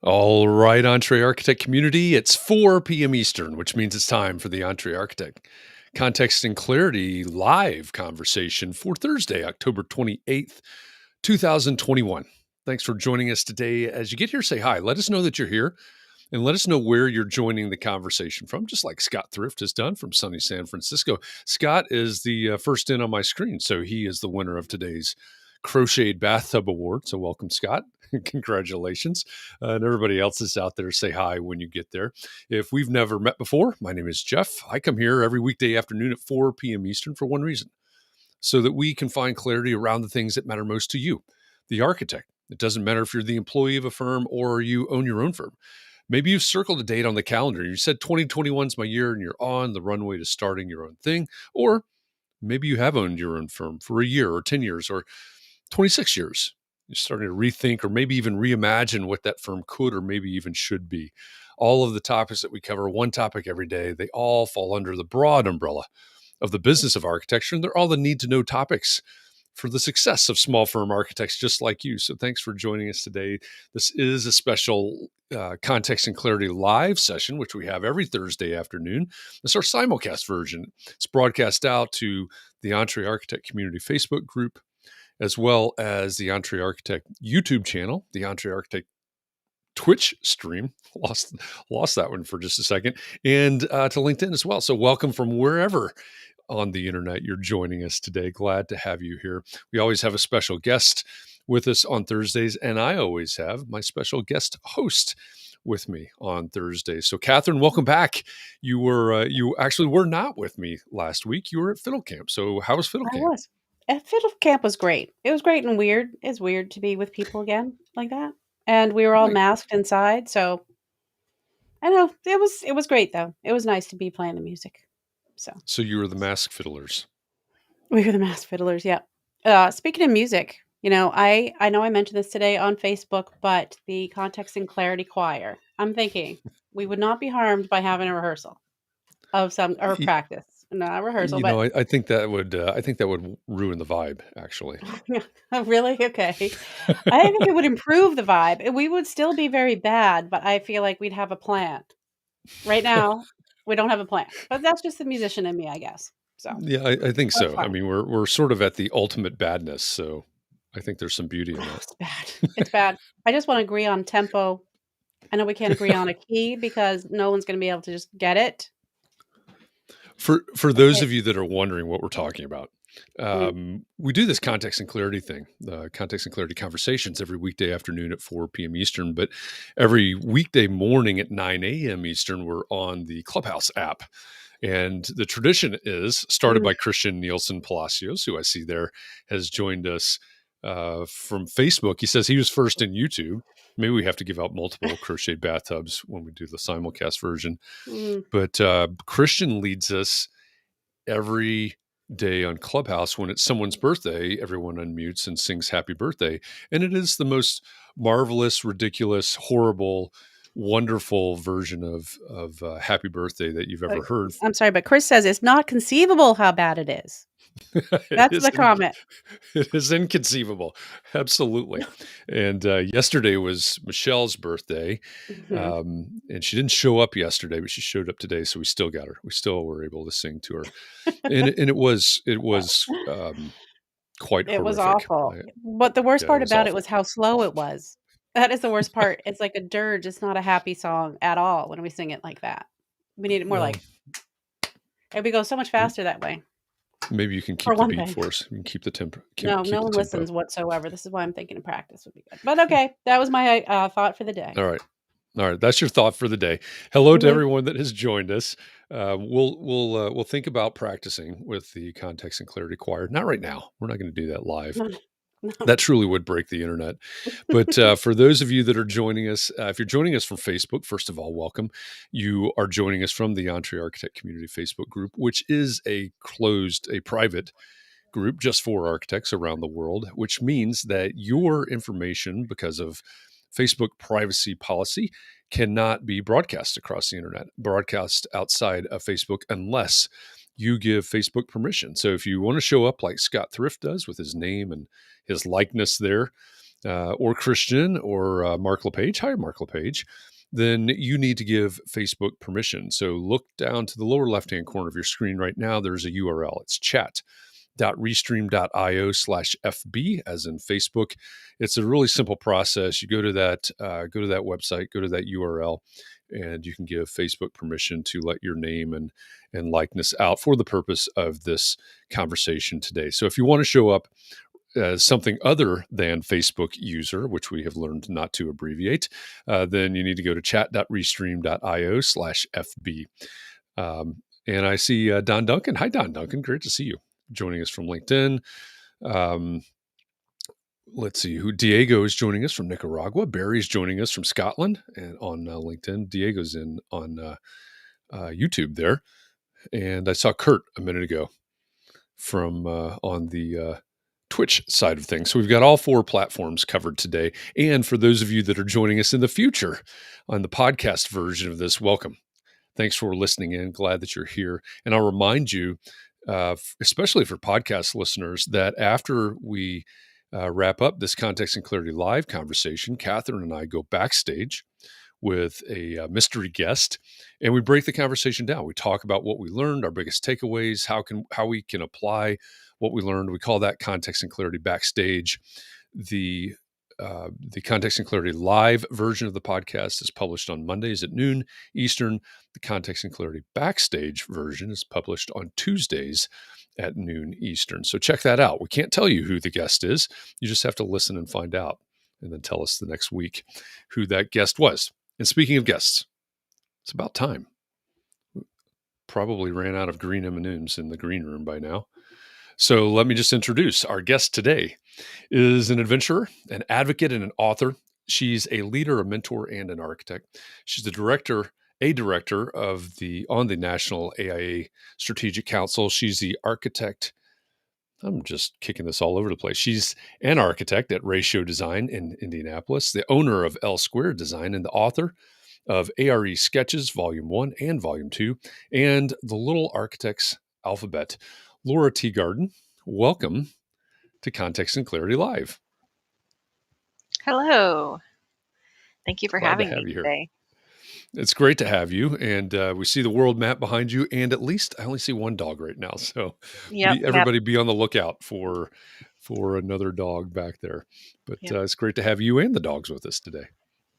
All right, Entree Architect community, it's 4 p.m. Eastern, which means it's time for the Entree Architect Context and Clarity live conversation for Thursday, October 28th, 2021. Thanks for joining us today. As you get here, say hi. Let us know that you're here and let us know where you're joining the conversation from, just like Scott Thrift has done from sunny San Francisco. Scott is the first in on my screen, so he is the winner of today's Crocheted Bathtub Award. So welcome, Scott. Congratulations. And everybody else is out there, say hi when you get there. If we've never met before, my name is Jeff. I come here every weekday afternoon at 4 p.m. Eastern for one reason, so that we can find clarity around the things that matter most to you, the architect. It doesn't matter if you're the employee of a firm or you own your own firm. Maybe you've circled a date on the calendar. You said 2021 is my year and you're on the runway to starting your own thing. Or maybe you have owned your own firm for a year or 10 years or 26 years. You're starting to rethink or maybe even reimagine what that firm could or maybe even should be. All of the topics that we cover, one topic every day, they all fall under the broad umbrella of the business of architecture. And they're all the need to know topics for the success of small firm architects just like you. So thanks for joining us today. This is a special Context and Clarity live session, which we have every Thursday afternoon. It's our simulcast version. It's broadcast out to the Entree Architect Community Facebook group, as well as the Entree Architect YouTube channel, the Entree Architect Twitch stream. Lost that one for just a second. And to LinkedIn as well. So welcome from wherever on the internet you're joining us today. Glad to have you here. We always have a special guest with us on Thursdays, and I always have my special guest host with me on Thursdays. So Katharine, welcome back. You actually were not with me last week. You were at Fiddle Camp. So how was Fiddle I Camp? was. Fiddle Camp was great. It was great and weird. It's weird to be with people again like that. And we were all Like, masked inside, so I know it was great though. It was nice to be playing the music. so you were the masked fiddlers. We were the masked fiddlers, yeah. Speaking of music, I know I mentioned this today on Facebook, but the Context and Clarity Choir. I'm thinking we would not be harmed by having a rehearsal of some or practice. Not a rehearsal, You but know, I think that would ruin the vibe, actually. Oh, really? Okay. I think it would improve the vibe. We would still be very bad, but I feel like we'd have a plan. Right now, we don't have a plan, but that's just the musician in me, I guess. So Yeah, I think that's so. I fine. mean, we're sort of at the ultimate badness, so I think there's some beauty in Oh, that. it's bad. It's bad. I just want to agree on tempo. I know we can't agree on a key because no one's going to be able to just get it. For those Okay. of you that are wondering what we're talking about, Mm. we do this context and clarity thing, context and clarity conversations every weekday afternoon at 4 p.m. Eastern, but every weekday morning at 9 a.m. Eastern, we're on the Clubhouse app. And the tradition is started Mm. by Christian Nielsen Palacios, who I see there has joined us from Facebook. He says he was first in YouTube. Maybe we have to give out multiple crochet bathtubs when we do the simulcast version. Mm. But Christian leads us every day on Clubhouse. When it's someone's birthday, everyone unmutes and sings happy birthday. And it is the most marvelous, ridiculous, horrible, wonderful version of happy birthday that you've ever heard. I'm sorry, but Chris says it's not conceivable how bad it is. it That's is the comment. it is inconceivable. Absolutely. And yesterday was Michelle's birthday. Mhm. And she didn't show up yesterday, but she showed up today. So we still got her. We still were able to sing to her. And it was quite It was horrific. awful, but the worst Yeah, it part was about it awful. was how slow it was. That is the worst part. It's like a dirge, it's not a happy song at all when we sing it like that. We need it more Well, like and we go so much faster that way, maybe you can for keep the one beat thing. for us. You can keep the tempo. No, Keep no the one tempo. listens whatsoever. This is why I'm thinking a practice would be good. But okay, that was my, thought for the day. All right. All right, that's your thought for the day. Hello to Mhm. everyone that has joined us. We'll think about practicing with the context and clarity choir. Not right now. We're not going to do that live. No, no. That truly would break the internet. But for those of you that are joining us, if you're joining us from Facebook, first of all, welcome. You are joining us from the Entree Architect Community Facebook group, which is a private group just for architects around the world, which means that your information, because of Facebook privacy policy, cannot be broadcast across the internet, broadcast outside of Facebook unless you give Facebook permission. So if you want to show up like Scott Thrift does with his name and his likeness there, or Christian or Mark LePage, hi, Mark LePage, then you need to give Facebook permission. So look down to the lower left-hand corner of your screen right now. There's a URL. It's chat.restream.io/FB, as in Facebook. It's a really simple process. You go to that website, go to that URL, and you can give Facebook permission to let your name and likeness out for the purpose of this conversation today. So if you want to show up as something other than Facebook user, which we have learned not to abbreviate, then you need to go to chat.restream.io/FB. And I see Don Duncan. Hi, Don Duncan. Great to see you joining us from LinkedIn. Let's see who Diego is joining us from Nicaragua. Barry's joining us from Scotland and on LinkedIn. Diego's in on YouTube there. And I saw Kurt a minute ago from on the Twitch side of things. So we've got all four platforms covered today. And for those of you that are joining us in the future on the podcast version of this, welcome. Thanks for listening in. Glad that you're here. And I'll remind you, especially for podcast listeners, that after we wrap up this Context and Clarity Live conversation, Katharine and I go backstage with a mystery guest, and we break the conversation down. We talk about what we learned, our biggest takeaways, how we can apply what we learned. We call that Context and Clarity Backstage. The Context and Clarity Live version of the podcast is published on Mondays at noon Eastern. The Context and Clarity Backstage version is published on Tuesdays at noon Eastern. So check that out. We can't tell you who the guest is. You just have to listen and find out, and then tell us the next week who that guest was. And speaking of guests, it's about time. Probably ran out of green M&Ms in the green room by now. So let me just introduce our guest today. Is an adventurer, an advocate, and an author. She's a leader, a mentor, and an architect. She's a director of the National AIA Strategic Council. She's the architect. I'm just kicking this all over the place. She's an architect at Ratio Design in Indianapolis, the owner of L Squared Design, and the author of ARE Sketches, Volume 1 and Volume 2, and The Little Architect's Alphabet. Lora Teagarden, welcome to Context and Clarity Live. Hello. Thank you for Glad having to have me you here. today. It's great to have you. And we see the world map behind you. And at least I only see one dog right now. So Yep. everybody be on the lookout for another dog back there. But it's great to have you and the dogs with us today.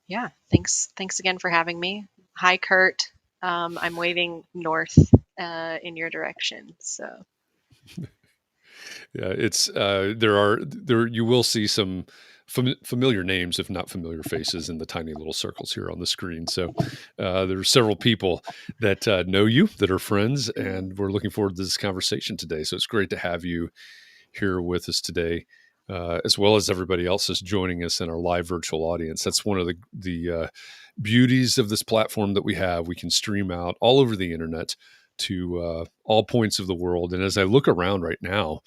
Yeah. Thanks again for having me. Hi, Kurt. I'm waving north in your direction. So yeah, it's you will see some familiar names, if not familiar faces, in the tiny little circles here on the screen. So there are several people that know you, that are friends, and we're looking forward to this conversation today. So it's great to have you here with us today, as well as everybody else is joining us in our live virtual audience. That's one of the beauties of this platform that we have. We can stream out all over the internet to all points of the world. And as I look around right now,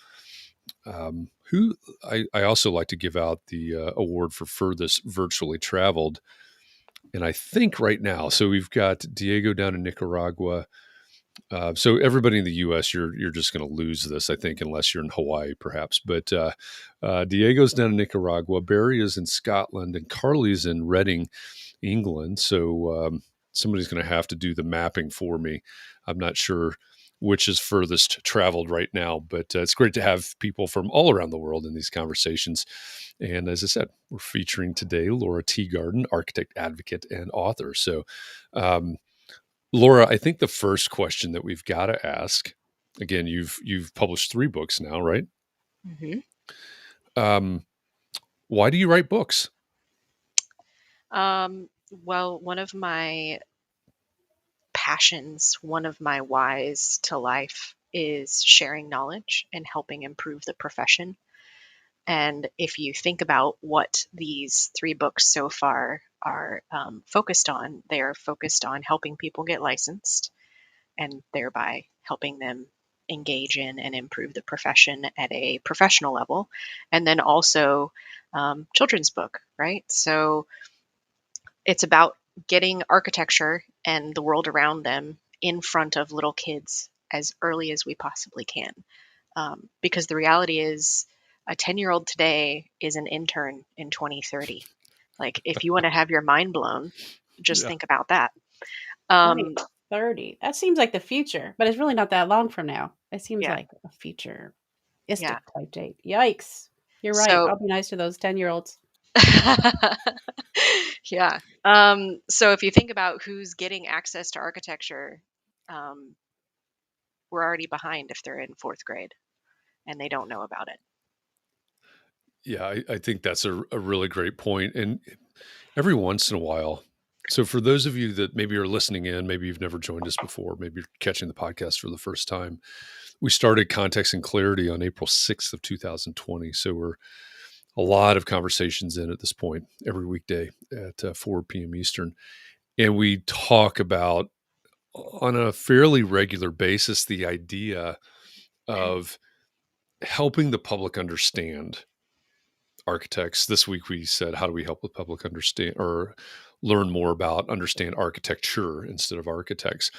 I also like to give out the award for furthest virtually traveled. And I think right now, so we've got Diego down in Nicaragua. So everybody in the U.S., you're just going to lose this, I think, unless you're in Hawaii, perhaps. But Diego's down in Nicaragua, Barry is in Scotland, and Carly's in Reading, England. So somebody's going to have to do the mapping for me. I'm not sure which is furthest traveled right now, but it's great to have people from all around the world in these conversations. And as I said, we're featuring today Lora Teagarden, architect, advocate, and author. So, Lora, I think the first question that we've got to ask, again, you've published 3 books now, right? Mm-hmm. Why do you write books? Well, one of my passions, one of my whys to life is sharing knowledge and helping improve the profession. And if you think about what these 3 books so far are focused on, they are focused on helping people get licensed and thereby helping them engage in and improve the profession at a professional level. And then also children's book, right? So it's about getting architecture and the world around them in front of little kids as early as we possibly can. Because the reality is a 10-year-old today is an intern in 2030. Like, if you want to have your mind blown, just Yeah. think about that. Um, 2030. That seems like the future, but it's really not that long from now. It seems yeah, like a futuristic yeah. type date. Yikes. You're right. So, I'll be nice to those 10-year-olds. yeah. So if you think about who's getting access to architecture, um, we're already behind if they're in fourth grade and they don't know about it. Yeah, I think that's a really great point. And every once in a while, so for those of you that maybe are listening in, maybe you've never joined us before, maybe you're catching the podcast for the first time, we started Context and Clarity on April 6th of 2020. So we're a lot of conversations in at this point every weekday at 4 p.m. Eastern. And we talk about on a fairly regular basis the idea of helping the public understand architects. This week we said, how do we help the public understand or learn more about understand architecture instead of architects?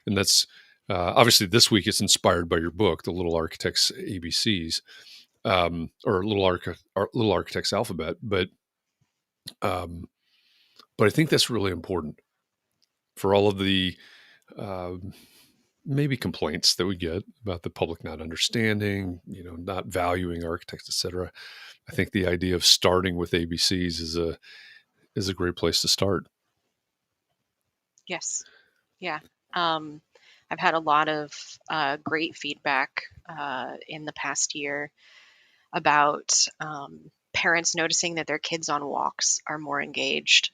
And that's obviously this week it's inspired by your book, The Little Architects ABCs, or Little Architects Alphabet. Um, but I think that's really important for all of the um, maybe complaints that we get about the public not understanding, not valuing architects, et cetera. I think the idea of starting with ABCs is a great place to start. Yes. Yeah. Um, I've had a lot of great feedback in the past year about parents noticing that their kids on walks are more engaged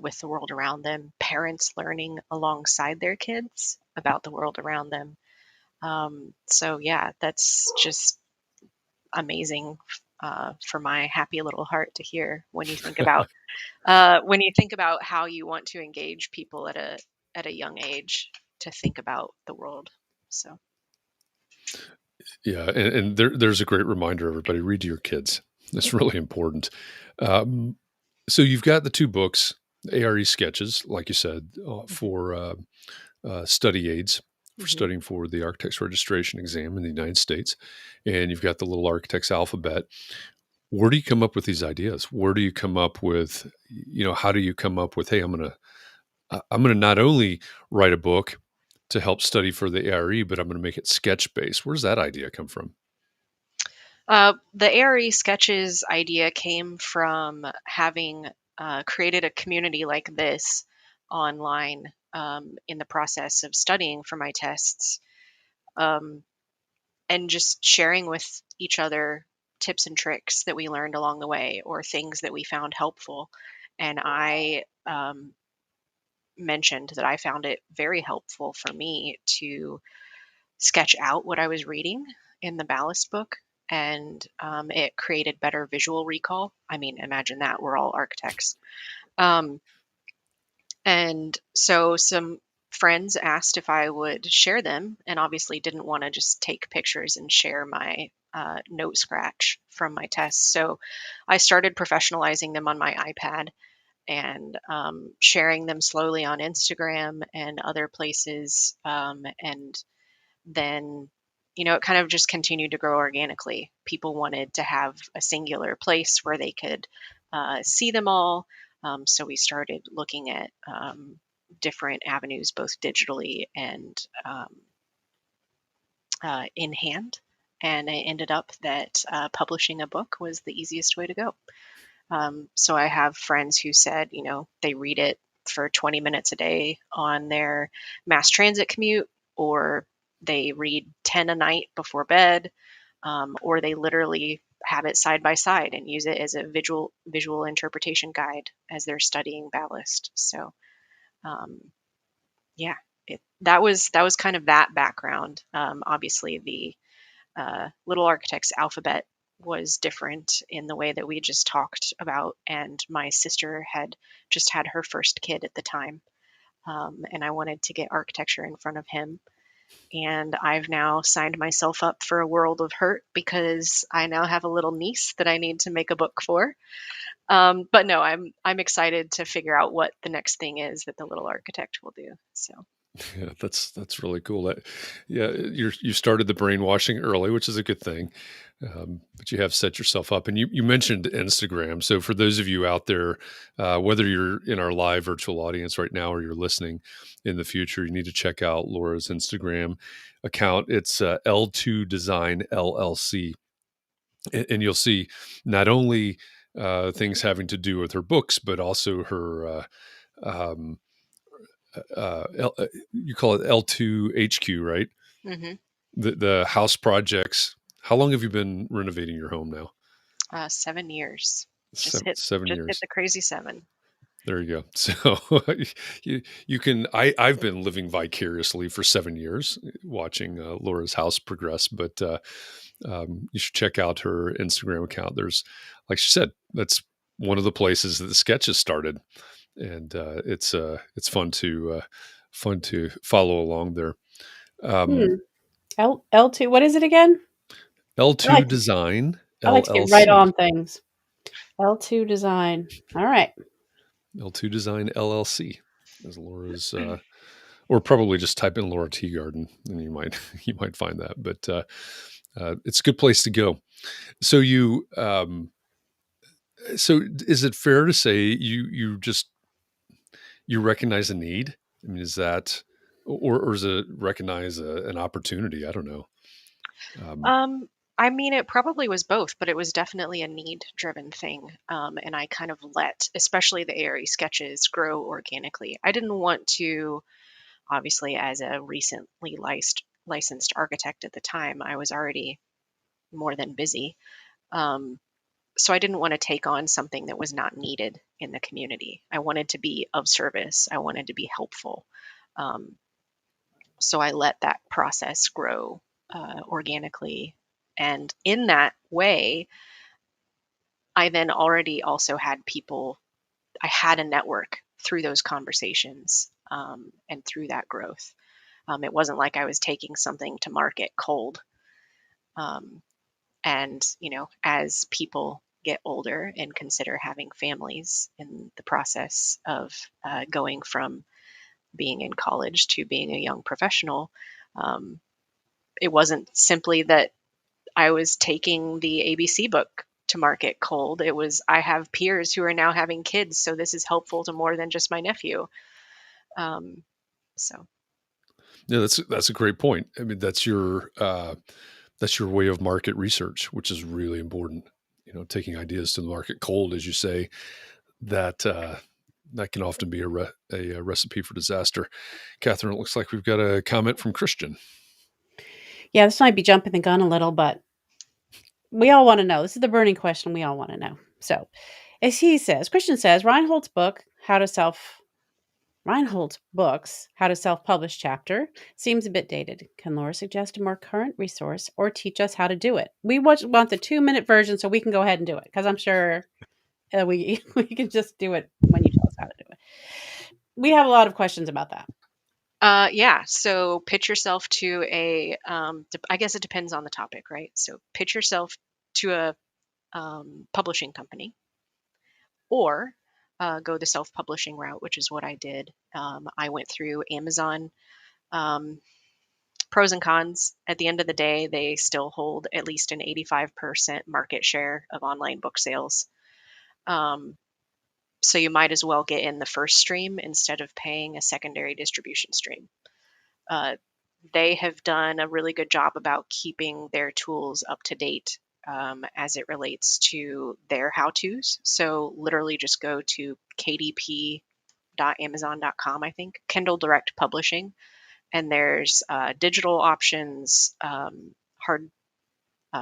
with the world around them, parents learning alongside their kids about the world around them. So, yeah, that's just amazing for my happy little heart to hear when you think about how you want to engage people at a young age to think about the world. So Yeah, and there's a great reminder, everybody, read to your kids. That's really important. Um, so you've got the two books, ARE sketches, like you said, mhm, for study aids for mhm. studying for the architect's registration exam in the United States, and you've got the Little Architect's Alphabet. Where do you come up with these ideas? Where do you come up with, how do you come up with, hey, I'm going to not only write a book to help study for the ARE, but I'm going to make it sketch based. Where's that idea come from? The ARE sketches idea came from having created a community like this online in the process of studying for my tests, um, and just sharing with each other tips and tricks that we learned along the way or things that we found helpful. And I mentioned that I found it very helpful for me to sketch out what I was reading in the ballast book, and it created better visual recall. I mean, imagine that. We're all architects. Um, and so some friends asked if I would share them, and obviously didn't want to just take pictures and share my note scratch from my tests. So I started professionalizing them on my iPad and sharing them slowly on Instagram and other places. And then, it kind of just continued to grow organically. People wanted to have a singular place where they could see them all. So we started looking at different avenues, both digitally and in hand. And I ended up that publishing a book was the easiest way to go. So I have friends who said, they read it for 20 minutes a day on their mass transit commute, or they read 10 a night before bed, or they literally have it side by side and use it as a visual interpretation guide as they're studying ballast. So um, yeah, that was kind of that background. Obviously, the Little Architects Alphabet was different in the way that we just talked about, and my sister had just had her first kid at the time, and I wanted to get architecture in front of him. And I've now signed myself up for a world of hurt because I now have a little niece that I need to make a book for. But no, I'm excited to figure out what the next thing is that the Little Architect will do. So Yeah, that's really cool. Yeah, you started the brainwashing early, which is a good thing. But you have set yourself up, and you mentioned Instagram. So for those of you out there, whether you're in our live virtual audience right now or you're listening in the future, you need to check out Laura's Instagram account. It's L2 Design LLC, and you'll see not only things having to do with her books, but also her. Um, you call it L2 HQ, right? Hmm. The house projects. How long have you been renovating your home now? 7 years. Just Seven, hit seven just hit years. the crazy seven. There you go. So you can. I've been living vicariously for 7 years, watching Laura's house progress. But you should check out her Instagram account. There's, like she said, that's one of the places that the sketches started, and it's fun to follow along there. Um, Hmm. L2, what is it again? I L2 like Design I like to get right LLC. on things. L2 design. All right. L2 Design LLC is Laura's, or probably just type in Lora Teagarden and you might you might find that. But it's a good place to go. So so is it fair to say you recognize a need? I mean, is that, or is it recognize an opportunity? I don't know. Um, Um, I mean, it probably was both, but it was definitely a need-driven thing. And I kind of let, especially the ARE sketches, grow organically. I didn't want to, obviously, as a recently licensed architect at the time, I was already more than busy. Um, so I didn't want to take on something that was not needed in the community. I wanted to be of service. I wanted to be helpful. Um, so I let that process grow organically. And in that way, I then already also had people, I had a network through those conversations and through that growth. It wasn't like I was taking something to market cold. Um, and, as people get older and consider having families in the process of going from being in college to being a young professional, um, it wasn't simply that I was taking the ABC book to market cold. It was, I have peers who are now having kids, so this is helpful to more than just my nephew. Um, so, yeah, that's a great point. I mean, that's your way of market research, which is really important. Taking ideas to the market cold, as you say, that that can often be a recipe for disaster. Catherine, it looks like we've got a comment from Christian. Yeah, this might be jumping the gun a little, but we all want to know. This is the burning question we all want to know. So, as Christian says, Reinhold's books, How to Self-Publish chapter, seems a bit dated. Can Laura suggest a more current resource or teach us how to do it? We want the 2-minute version so we can go ahead and do it because I'm sure we we can just do it when you tell us how to do it. We have a lot of questions about that. yeah, so pitch yourself to I guess it depends on the topic, right? So pitch yourself to a publishing company or go the self-publishing route, which is what I did. I went through Amazon. Um, Pros and cons. At the end of the day, they still hold at least an 85% market share of online book sales. Um, so you might as well get in the first stream instead of paying a secondary distribution stream. Uh, they have done a really good job about keeping their tools up to date as it relates to their how-tos. So literally just go to kdp.amazon.com, I think, Kindle Direct Publishing, and there's digital options, hard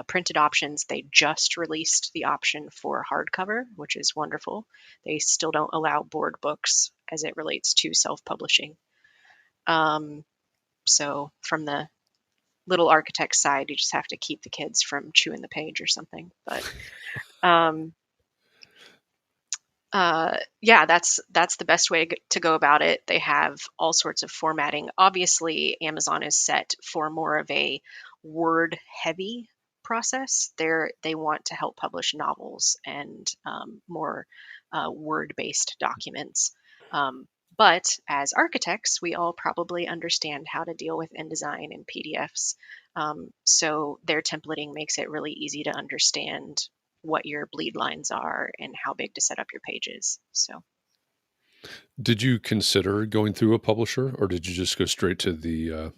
printed options. They just released the option for hardcover, which is wonderful. They still don't allow board books as it relates to self-publishing. So from the little architect side, you just have to keep the kids from chewing the page or something. But um, yeah, that's the best way to go about it. They have all sorts of formatting. Obviously, Amazon is set for more of a word heavy process. They want to help publish novels and more word based documents. But as architects, we all probably understand how to deal with InDesign and PDFs. So their templating makes it really easy to understand what your bleed lines are and how big to set up your pages. So Did you consider going through a publisher, or did you just go straight to the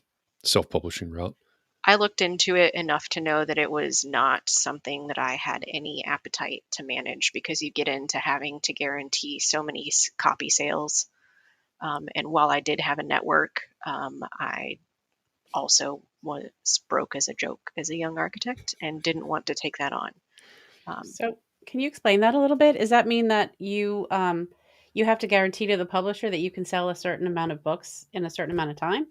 self-publishing route? I looked into it enough to know that it was not something that I had any appetite to manage, because you get into having to guarantee so many copy sales. And while I did have a network, I also was broke as a joke as a young architect and didn't want to take that on. So, can you explain that a little bit? Does that mean that you have to guarantee to the publisher that you can sell a certain amount of books in a certain amount of time?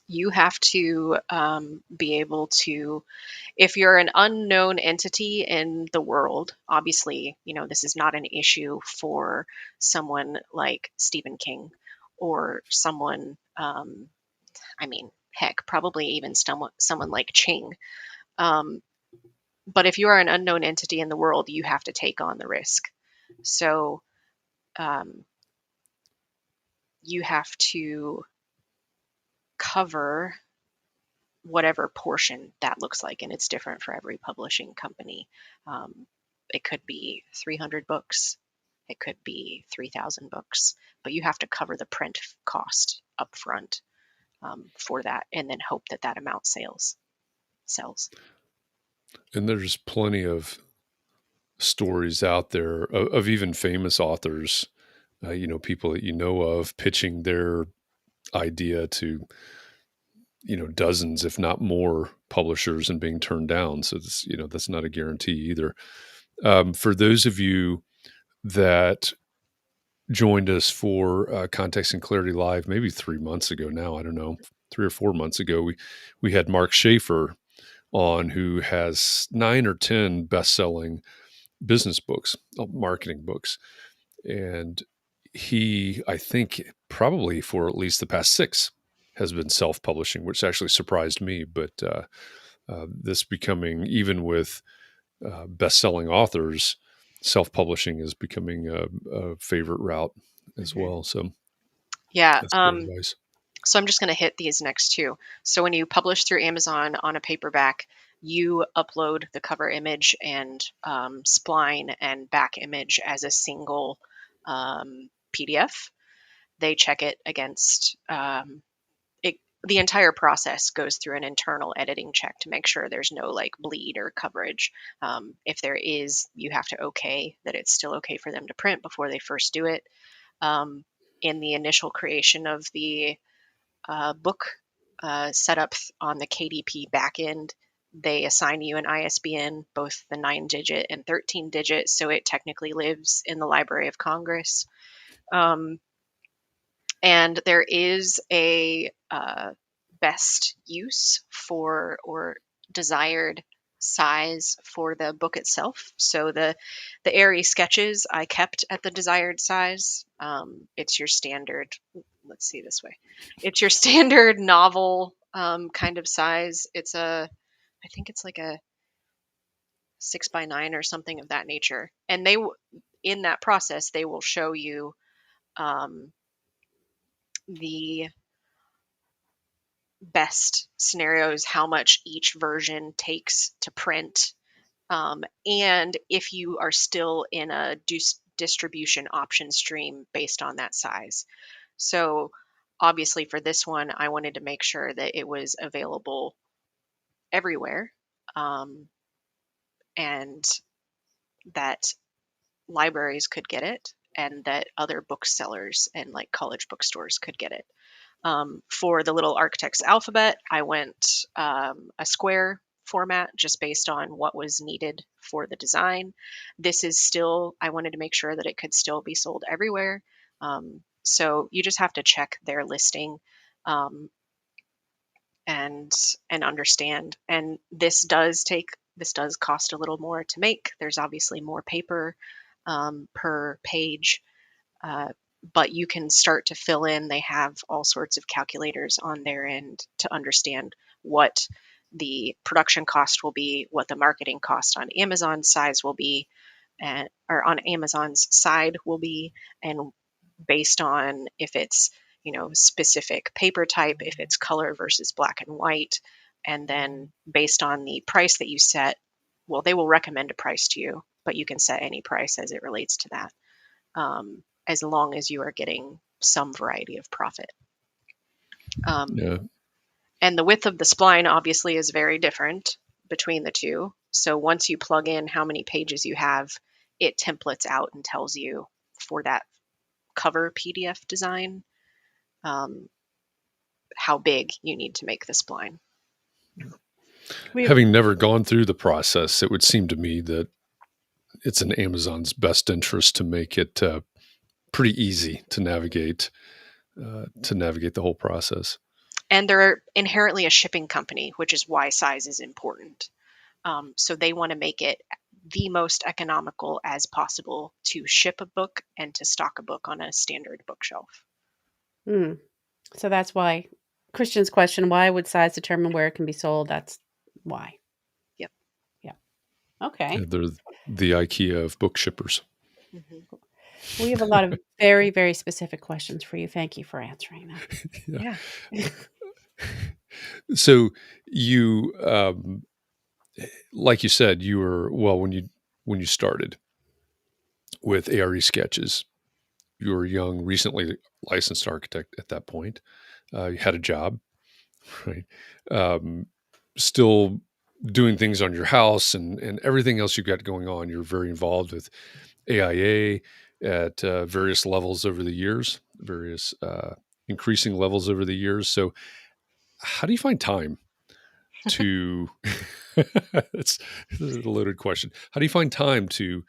You have to be able to, if you're an unknown entity in the world, obviously, this is not an issue for someone like Stephen King or someone, heck, probably even someone like Ching. But if you are an unknown entity in the world, you have to take on the risk. So um, you have to cover whatever portion that looks like, and it's different for every publishing company. It could be 300 books, it could be 3,000 books, but you have to cover the print cost up front for that, and then hope that that amount sells. And there's plenty of stories out there of even famous authors, people that you know of pitching their idea to, dozens, if not more, publishers and being turned down. So that's not a guarantee either. For those of you that joined us for Context and Clarity Live, maybe 3 months ago now, I don't know, 3 or 4 months ago, we had Mark Schaefer on, who has 9 or 10 best-selling business books, marketing books. And he, I think, probably for at least the past 6 has been self-publishing, which actually surprised me. But this becoming, even with best-selling authors, self-publishing is becoming a favorite route as Mhm. well. So Yeah. that's good advice. So I'm just going to hit these next two. So when you publish through Amazon on a paperback, you upload the cover image and spline and back image as a single PDF. They check it against it. The entire process goes through an internal editing check to make sure there's no like bleed or coverage. If there is, you have to okay that it's still okay for them to print before they first do it. In the initial creation of the book set up on the KDP backend, they assign you an ISBN, both the 9-digit and 13-digit, so it technically lives in the Library of Congress. And there is a best use for, or desired size for, the book itself. So the airy sketches I kept at the desired size. It's your standard, let's see this way, it's your standard novel kind of size. I think it's like a 6x9 or something of that nature. And in that process, they will show you the best scenarios, how much each version takes to print, and if you are still in a distribution option stream based on that size. So obviously for this one, I wanted to make sure that it was available everywhere, and that libraries could get it, and that other booksellers and like college bookstores could get it. For the Little Architect's Alphabet, I went a square format just based on what was needed for the design. This is still, I wanted to make sure that it could still be sold everywhere. So you just have to check their listing um, and understand. And this does cost a little more to make. There's obviously more paper per page. But you can start to fill in. They have all sorts of calculators on their end to understand what the production cost will be, what the marketing cost on Amazon's size will be, or on Amazon's side will be, and based on if it's, specific paper type, if it's color versus black and white. And then based on the price that you set, well, they will recommend a price to you, but you can set any price as it relates to that, as long as you are getting some variety of profit. Yeah. And the width of the spline obviously is very different between the two. So once you plug in how many pages you have, it templates out and tells you for that cover PDF design how big you need to make the spline. Having never gone through the process, it would seem to me that it's in Amazon's best interest to make it pretty easy to navigate the whole process. And they're inherently a shipping company, which is why size is important. So they want to make it the most economical as possible to ship a book and to stock a book on a standard bookshelf. So that's why Christian's question, why would size determine where it can be sold? That's why. Yep. Yeah. Okay. Yeah, they're the IKEA of book shippers. Mm-hmm. We have a lot of very, very specific questions for you. Thank you for answering them. Yeah. So you, like you said, you were, well, when you started with ARE sketches, you were a young, recently licensed architect at that point. You had a job, right? Still doing things on your house and everything else you've got going on. You're very involved with AIA at various levels over the years, various increasing levels over the years. So how do you find time to, it's a loaded question. How do you find time to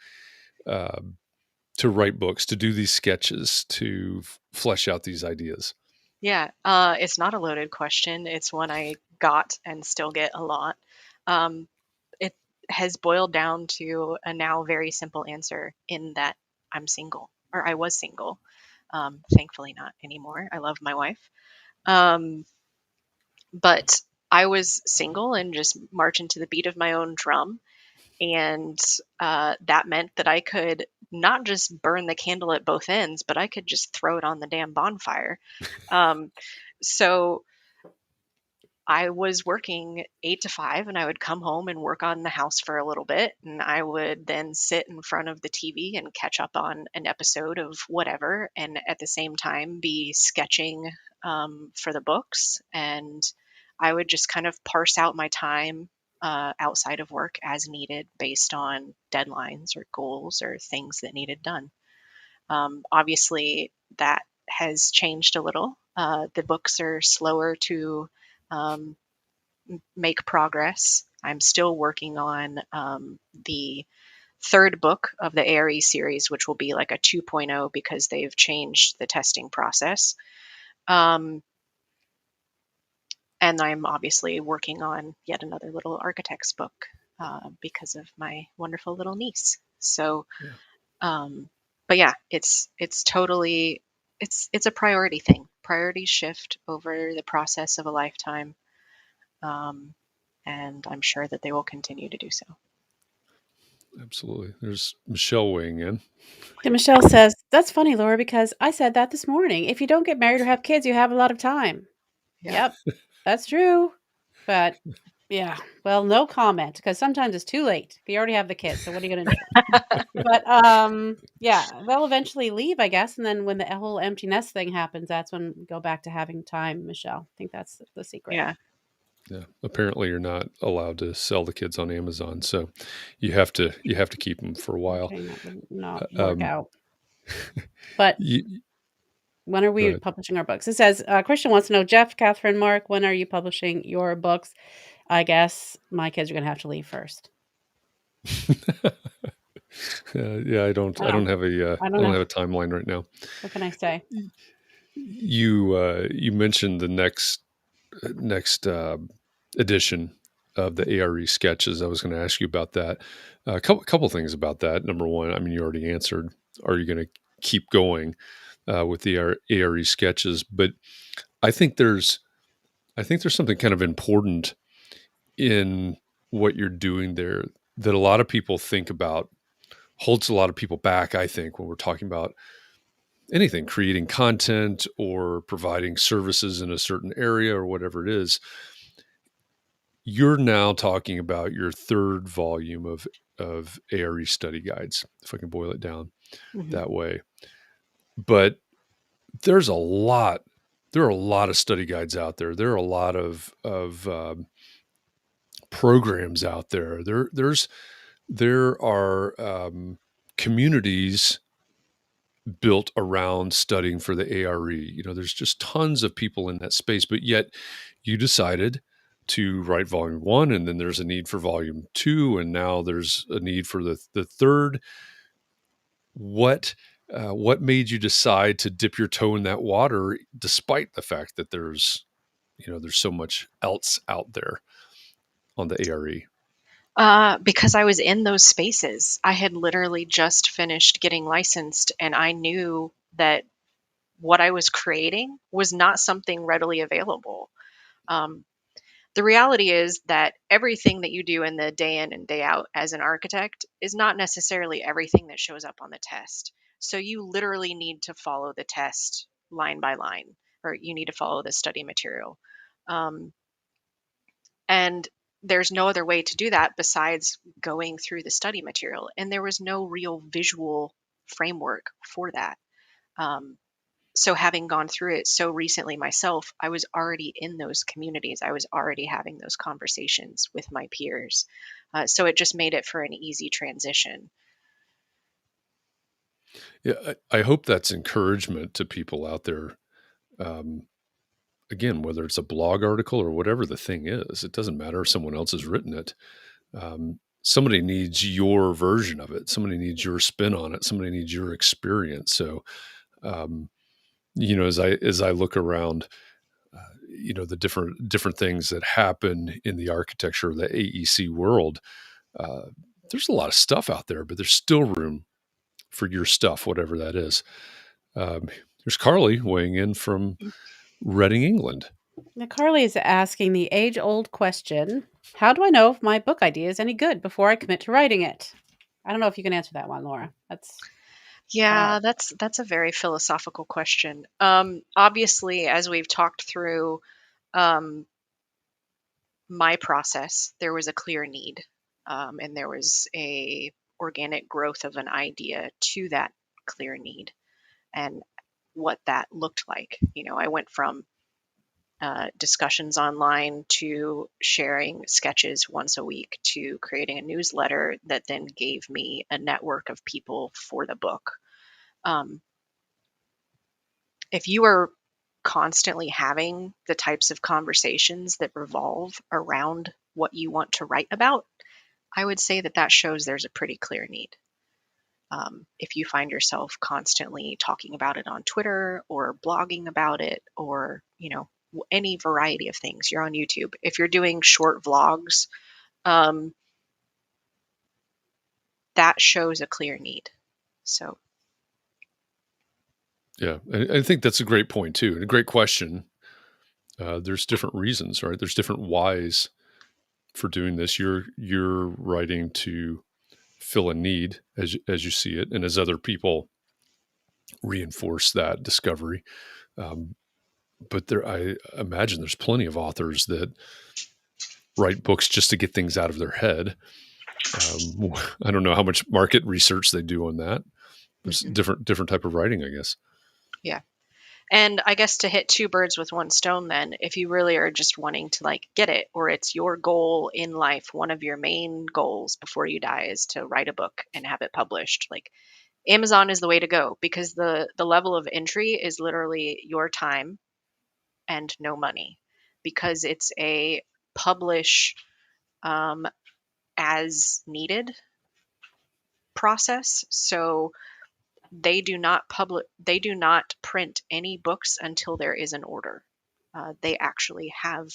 write books, to do these sketches, to flesh out these ideas? Yeah, it's not a loaded question. It's one I got and still get a lot. It has boiled down to a now very simple answer in that I'm single, or I was single. Thankfully not anymore. I love my wife. But I was single and just marching to the beat of my own drum. And that meant that I could not just burn the candle at both ends, but I could just throw it on the damn bonfire. So I was working 8 to 5, and I would come home and work on the house for a little bit. And I would then sit in front of the TV and catch up on an episode of whatever. And at the same time, be sketching for the books. And I would just kind of parse out my time outside of work as needed based on deadlines or goals or things that needed done. Obviously, that has changed a little. The books are slower to make progress. I'm still working on the third book of the ARE series, which will be like a 2.0 because they've changed the testing process. And I'm obviously working on yet another little architect's book because of my wonderful little niece. So, but yeah, it's totally, it's a priority thing. Priorities shift over the process of a lifetime. And I'm sure that they will continue to do so. Absolutely. There's Michelle weighing in. And Michelle says, that's funny, Laura, because I said that this morning. If you don't get married or have kids, you have a lot of time. Yeah. Yep, that's true. But yeah, well, no comment because sometimes it's too late if you already have the kids. So what are you going to do? But yeah, they'll eventually leave, I guess. And then when the whole empty nest thing happens, that's when we go back to having time, Michelle. I think that's the secret. Yeah. Yeah. Apparently you're not allowed to sell the kids on Amazon. So you have to keep them for a while. Okay, that would not work out. But when are we publishing our books? It says, Christian wants to know, Jeff, Katharine, Mark, when are you publishing your books? I guess my kids are going to have to leave first. Yeah, I don't have a timeline right now. What can I say? You mentioned the next edition of the ARE sketches. I was going to ask you about that. A couple things about that. Number one, I mean, you already answered. Are you going to keep going with the ARE sketches? But I think there's something kind of important in what you're doing there that a lot of people think about, holds a lot of people back, I think, when we're talking about anything, creating content or providing services in a certain area or whatever it is. You're now talking about your third volume of ARE study guides, if I can boil it down that way. But there's a lot. There are a lot of study guides out there. There are a lot of programs out there. There are communities built around studying for the ARE. There's just tons of people in that space, but yet you decided to write volume 1, and then there's a need for volume 2, and now there's a need for the third. What made you decide to dip your toe in that water, despite the fact that there's so much else out there on the ARE? Because I was in those spaces. I had literally just finished getting licensed, and I knew that what I was creating was not something readily available. The reality is that everything that you do in the day in and day out as an architect is not necessarily everything that shows up on the test. So you literally need to follow the test line by line, or you need to follow the study material. And there's no other way to do that besides going through the study material. And there was no real visual framework for that. So having gone through it so recently myself, I was already in those communities. I was already having those conversations with my peers. So it just made it for an easy transition. Yeah, I hope that's encouragement to people out there. Again, whether it's a blog article or whatever the thing is, it doesn't matter if someone else has written it. Somebody needs your version of it. Somebody needs your spin on it. Somebody needs your experience. So, as I look around, the different things that happen in the architecture, the AEC world, there's a lot of stuff out there, but there's still room for your stuff, whatever that is. There's Carly weighing in from Reading, England. Now, Carly is asking the age-old question, how do I know if my book idea is any good before I commit to writing it? I don't know if you can answer that one, Lora. Yeah, that's a very philosophical question. Obviously, as we've talked through my process, there was a clear need, and there was a organic growth of an idea to that clear need, and what that looked like. I went from discussions online to sharing sketches once a week to creating a newsletter that then gave me a network of people for the book. If you are constantly having the types of conversations that revolve around what you want to write about, I would say that shows there's a pretty clear need. If you find yourself constantly talking about it on Twitter or blogging about it, or any variety of things, you're on YouTube. If you're doing short vlogs, that shows a clear need. So yeah, I think that's a great point too, and a great question. There's different reasons, right? There's different whys for doing this. You're writing to fill a need as you see it, and as other people reinforce that discovery. But I imagine there's plenty of authors that write books just to get things out of their head. I don't know how much market research they do on that. There's different type of writing, I guess. Yeah. And I guess to hit two birds with one stone, then, if you really are just wanting to get it, or it's your goal in life, one of your main goals before you die is to write a book and have it published, Amazon is the way to go, because the level of entry is literally your time and no money, because it's a publish as needed process. So they do not print any books until there is an order. They actually have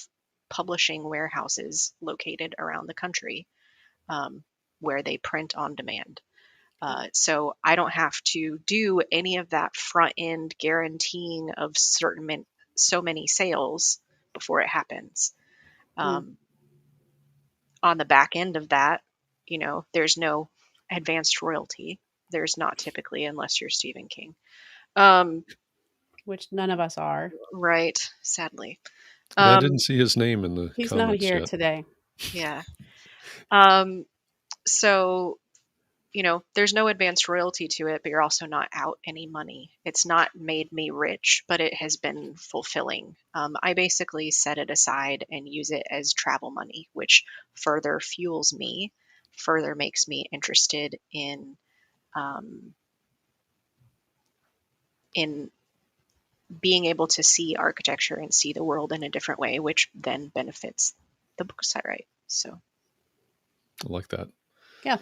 publishing warehouses located around the country, where they print on demand. So I don't have to do any of that front end guaranteeing of so many sales before it happens. On the back end of that, there's no advanced royalty. There's not typically, unless you're Stephen King. which none of us are. Right, sadly. I didn't see his name in the He's not comments here yet. today. Yeah. So, there's no advanced royalty to it, but you're also not out any money. It's not made me rich, but it has been fulfilling. I basically set it aside and use it as travel money, which further fuels me, further makes me interested um, in being able to see architecture and see the world in a different way, which then benefits the books I write. So I like that. Yeah.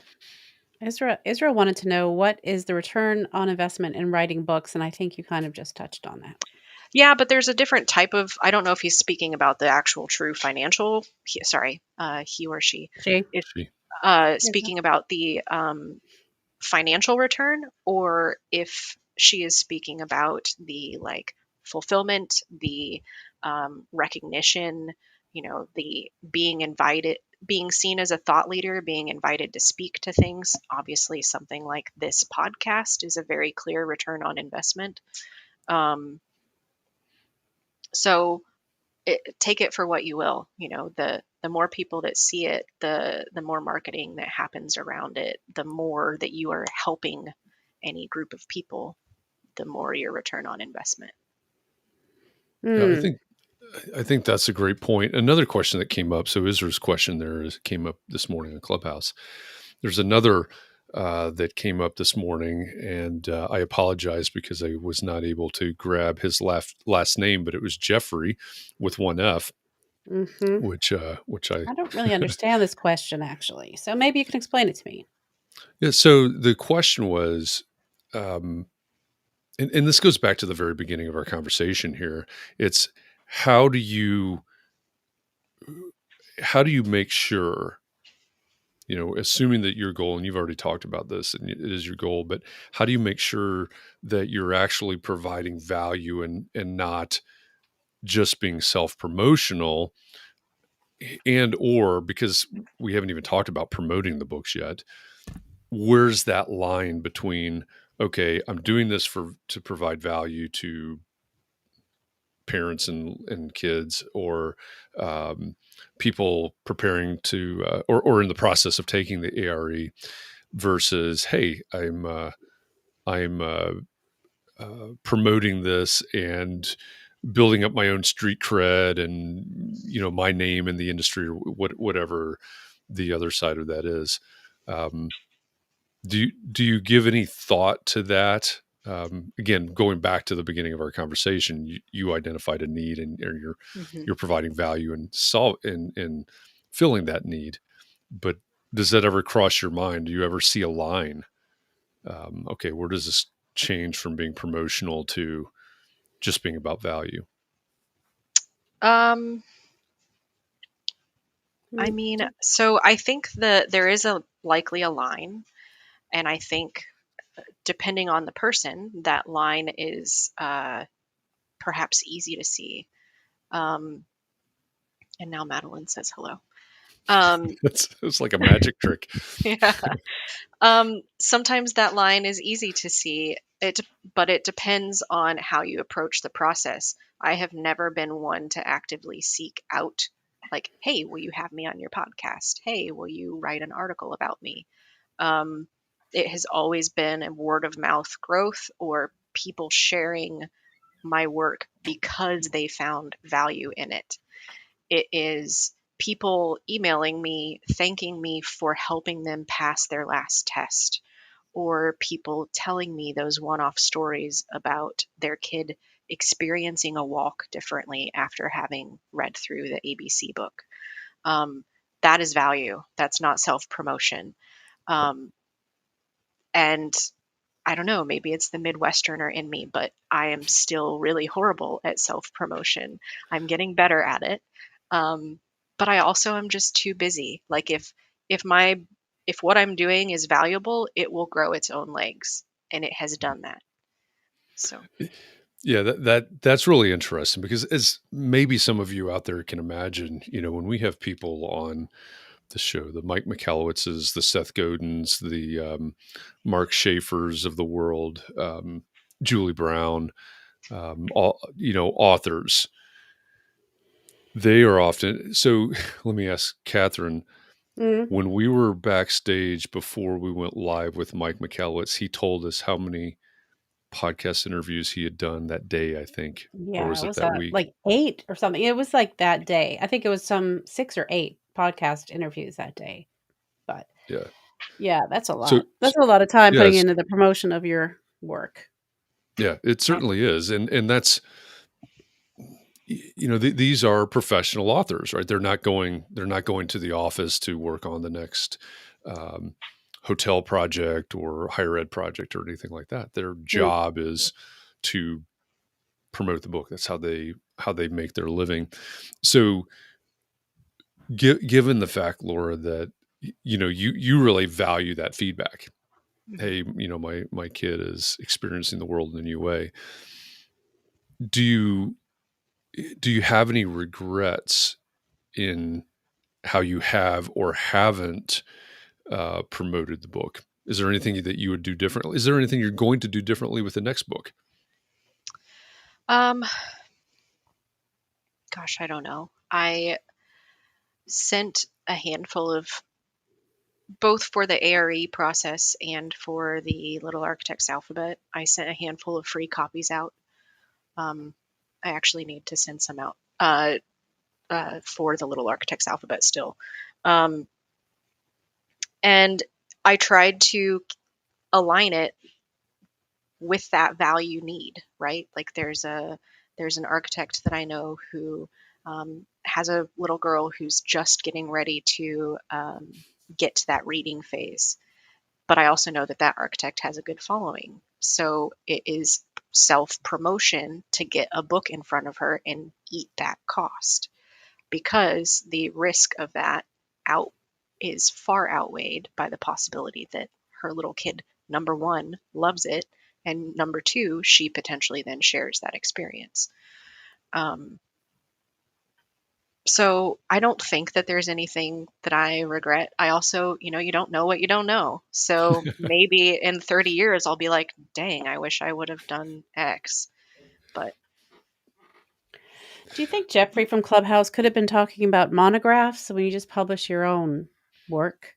Israel wanted to know, what is the return on investment in writing books? And I think you kind of just touched on that. yeah, but there's a different type of, I don't know if he's speaking about the actual true financial, he or she She? is She. speaking about the financial return, or if she is speaking about the like fulfillment, the recognition, the being invited, being seen as a thought leader, being invited to speak to things. Obviously, something like this podcast is a very clear return on investment. So take it for what you will. The more people that see it, the more marketing that happens around it, the more that you are helping any group of people, the more your return on investment. Yeah, I think that's a great point. Another question that came up. So Israel's question came up this morning in Clubhouse. There's another that came up this morning, and I apologize because I was not able to grab his last name, but it was Jeffrey with one F, Mm-hmm. which I don't really understand this question, actually. So maybe you can explain it to me. Yeah. So the question was, and this goes back to the very beginning of our conversation here. It's how do you make sure, assuming that your goal, and you've already talked about this, and it is your goal, but how do you make sure that you're actually providing value and not just being self-promotional, and or because we haven't even talked about promoting the books yet, where's that line between, okay, I'm doing this to provide value to parents and kids, or people preparing to or in the process of taking the ARE, versus, hey, I'm promoting this and building up my own street cred and my name in the industry, or whatever the other side of that is. Do you give any thought to that? Again, going back to the beginning of our conversation, you identified a need, or Mm-hmm. you're providing value and in filling that need. But does that ever cross your mind? Do you ever see a line? Okay, where does this change from being promotional to just being about value? I mean, so I think that there is likely a line, and I think depending on the person, that line is perhaps easy to see. And now Madeline says hello. It's like a magic trick. Yeah. Sometimes that line is easy to see, but it depends on how you approach the process. I have never been one to actively seek out, like, hey, will you have me on your podcast? Hey, will you write an article about me? It has always been a word of mouth growth, or people sharing my work because they found value in it. It is people emailing me, thanking me for helping them pass their last test, or people telling me those one off stories about their kid experiencing a walk differently after having read through the ABC book. That is value. That's not self promotion. And I don't know, maybe it's the Midwesterner in me, but I am still really horrible at self promotion. I'm getting better at it. But I also am just too busy. Like if my if what I'm doing is valuable, it will grow its own legs, and it has done that. So Yeah, that's really interesting, because as maybe some of you out there can imagine, when we have people on the show, the Mike McAllowitzes, the Seth Godins, the Mark Schaefer's of the world, Julie Brown, authors, they are often, so let me ask Katharine, Mm, when we were backstage before we went live with Mike McAllowitz, he told us how many podcast interviews he had done that day, I think, or yeah, was it it was that week? like 8 or something. It was like that day. I think it was some 6 or 8 podcast interviews that day. But Yeah. yeah, that's a So, lot. That's a lot of time putting yes, into the promotion of your work. yeah, it Right. certainly is. And that's, these are professional authors, right? They're not going to the office to work on the next um, hotel project or higher ed project or anything like that. Their Mm, job is to promote the book. That's how they make their living. So, given the fact, Laura, that you really value that feedback. Mhm. Hey, my kid is experiencing the world in a new way. Do you have any regrets in how you have or haven't promoted the book? Is there anything that you would do differently? Is there anything you're going to do differently with the next book? Um, Gosh, I don't know. I sent a handful of, both for the ARE process and for the Little Architects Alphabet, I sent a handful of free copies out. I actually need to send some out for the Little Architects Alphabet still. Um, and I tried to align it with that value need, right? Like there's an architect that I know who has a little girl who's just getting ready to get to that reading phase. But I also know that that architect has a good following. So it is self promotion to get a book in front of her and eat that cost, because the risk of that out is far outweighed by the possibility that her little kid, number one, loves it, and number two, she potentially then shares that experience. Um, so I don't think that there's anything that I regret. I also, you don't know what you don't know. So maybe in 30 years, I'll be like, dang, I wish I would have done X. But do you think Jeffrey from Clubhouse could have been talking about monographs when you just publish your own work?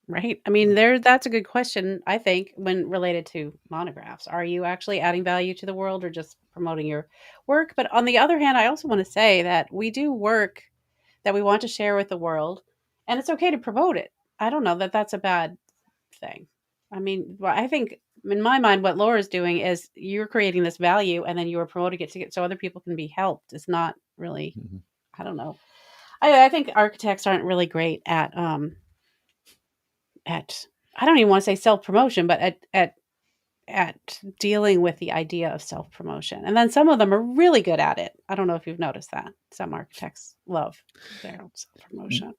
Right? I mean, that's a good question, I think, when related to monographs. Are you actually adding value to the world or just promoting your work? But on the other hand, I also want to say that we do work that we want to share with the world, and it's okay to promote it. I don't know that that's a bad thing. I mean, I think in my mind, what Laura's doing is you're creating this value and then you are promoting it to get so other people can be helped. It's not really, Mhm. I don't know. I think architects aren't really great at I don't even want to say self promotion, but at dealing with the idea of self promotion. And then some of them are really good at it. I don't know if you've noticed that. Some architects love their self promotion.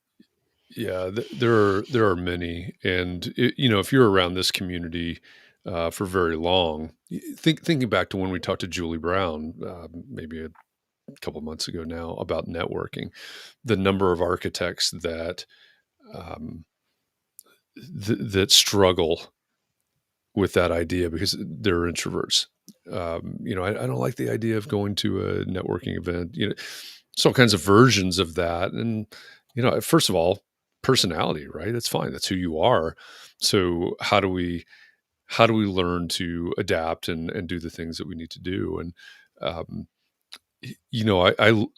Yeah, there are many, and if you're around this community for very long, thinking back to when we talked to Julie Brown, maybe a couple months ago now, about networking, the number of architects um, that struggle with that idea because they're introverts. I don't like the idea of going to a networking event. There's all kinds of versions of that, and first of all, personality, right? That's fine. That's who you are. So how do we learn to adapt and do the things that we need to do? And um,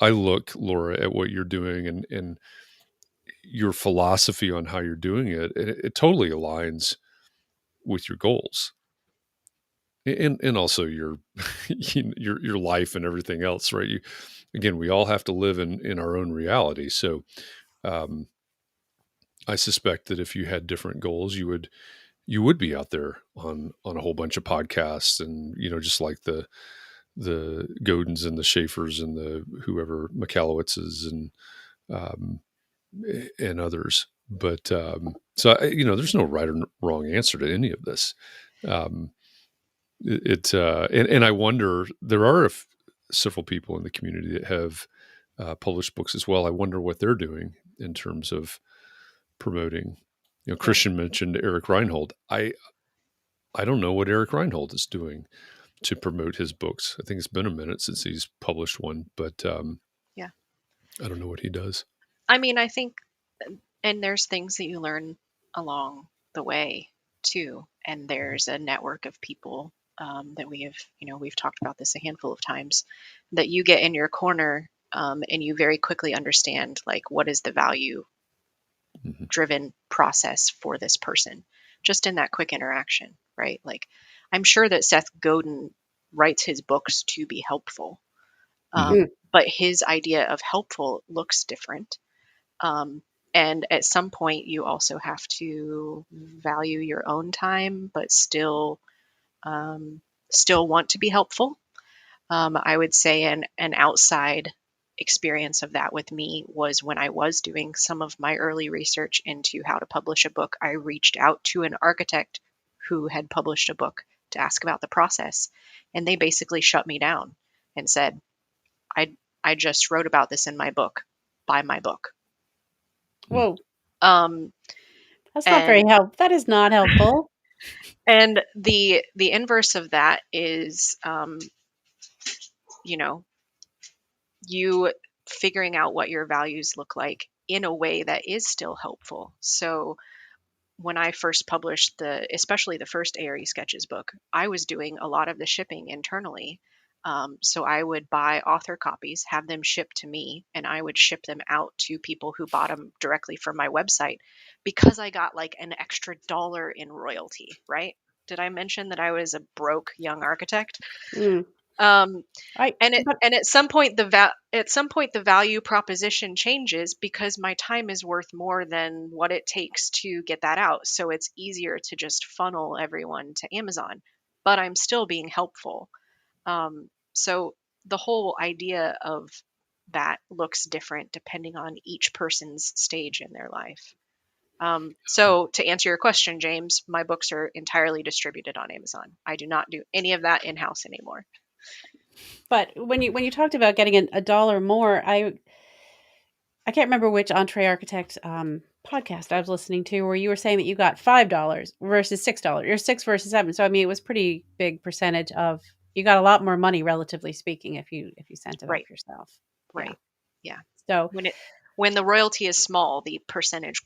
I look, Laura, at what you're doing and your philosophy on how you're doing it, and it totally aligns with your goals and also your your life and everything else, right? Again, we all have to live in our own reality. So um, I suspect that if you had different goals, you would be out there on a whole bunch of podcasts, and just like the Godins and the Schaefers and the whoever McAllowitzes um, and others. But so there's no right or wrong answer to any of this. Um, and I wonder, there are several people in the community that have published books as well. I wonder what they're doing in terms of promoting. Yeah. Christian mentioned Eric Reinhold. I don't know what Eric Reinhold is doing to promote his books. I think it's been a minute since he's published one, but Yeah. I don't know what he does. I mean, I think, and there's things that you learn along the way too. And there's a network of people that we've talked about this a handful of times, that you get in your corner, and you very quickly understand, like, what is the value Mhm. driven process for this person, just in that quick interaction, right? Like, I'm sure that Seth Godin writes his books to be helpful, Mhm. but his idea of helpful looks different. And at some point, you also have to value your own time, but still want to be helpful. I would say an outside experience of that with me was when I was doing some of my early research into how to publish a book. I reached out to an architect who had published a book to ask about the process, and they basically shut me down and said, I just wrote about this in my book. Buy my book. Whoa, Um, that's not very and helpful. That is not helpful. and the inverse of that is, you know, you figuring out what your values look like in a way that is still helpful. So when I first published especially the first ARE Sketches book, I was doing a lot of the shipping internally. So I would buy author copies, have them shipped to me, and I would ship them out to people who bought them directly from my website, because I got like an extra $1 in royalty, right? Did I mention that I was a broke young architect? Mm. Um, I but and at some point the value proposition changes, because my time is worth more than what it takes to get that out. So it's easier to just funnel everyone to Amazon, but I'm still being helpful. So the whole idea of that looks different depending on each person's stage in their life. So to answer your question, James, my books are entirely distributed on Amazon. I do not do any of that in-house anymore. but when you talked about getting a dollar more, I can't remember which Entree Architect podcast I was listening to, where you were saying that you got $5 versus $6, or 6 versus 7. So I mean, it was pretty big percentage of, you got a lot more money, relatively speaking, if you sent it Right, off yourself. Yeah. right. Yeah. So When the royalty is small, the percentage